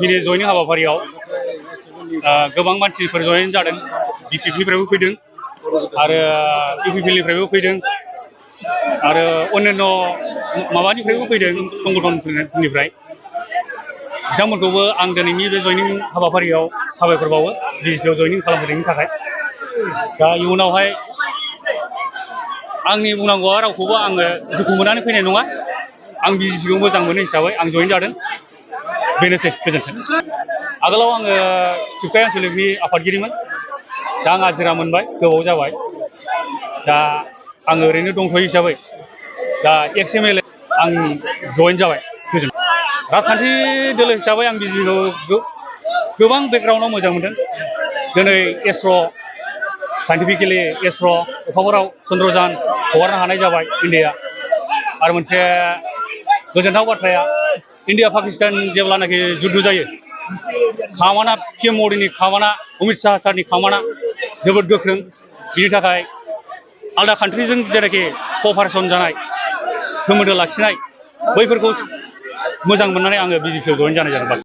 बिजेपिनि जयनिं हाबाफारियाव गोबां मानसिफोर जयेन जादों। बिटिपिनिफ्रायबो फैदों आरो इउपिपिएलनिफ्रायबो फैदों आरो अन्यान्य माबानिफ्रायबो फैदों संगठनफोरनिफ्राय। बिथांमोनखौबो आं दिनैनि बे जयनिं हाबाफारियाव साबायखर बावो बिजेपिआव जयनिं खालामफैनायनि थाखाय। दा इयुनावहाय आंनि बुंनांगौआ रावखौबो आङो दुखु मोननानै फैनाय नङा। आं बिजेपिखौ मोजां मोनो हिसाबै आं जयेन जादों। बेनोसै, गोजोन्थों। आगोलाव आङो थिफ्राय आनसलिकनि आफादगिरिमोन। दा आं आजिरा मोनबाय, गोबाव जाबाय। दा आङो ओरैनो दंथ'यो हिसाबै दा एक्स एमएलए आं जयेन जाबाय। गोजोन्थों। राजखान्थि दोलो हिसाबै आं बिजेपिखौ गोबां बेकग्राउन्डआव मोजां मोनदों। दिनै एस्र' साइन्टिफिकेलि एस्र' अखाफोराव चन्द्रयान हगारनो हानाय जाबाय इन्डिया। आरो मोनसे गोजोनथाव बाथ्राया इन्डिया पाकिस्तान जेब्लानाखि जुद्ध जायो, कामाना पिएम मदिनि कामाना, अमित शाह सारनि कामाना जोबोद गोख्रों। बिनि थाखाय आलदा कान्ट्रिजों जेनाखि कपारेसन जानाय, सोमोन्दो लाखिनाय, बैफोरखौ मोजां मोननानै आङो बिजेपिआव जयेन जानाय जादों।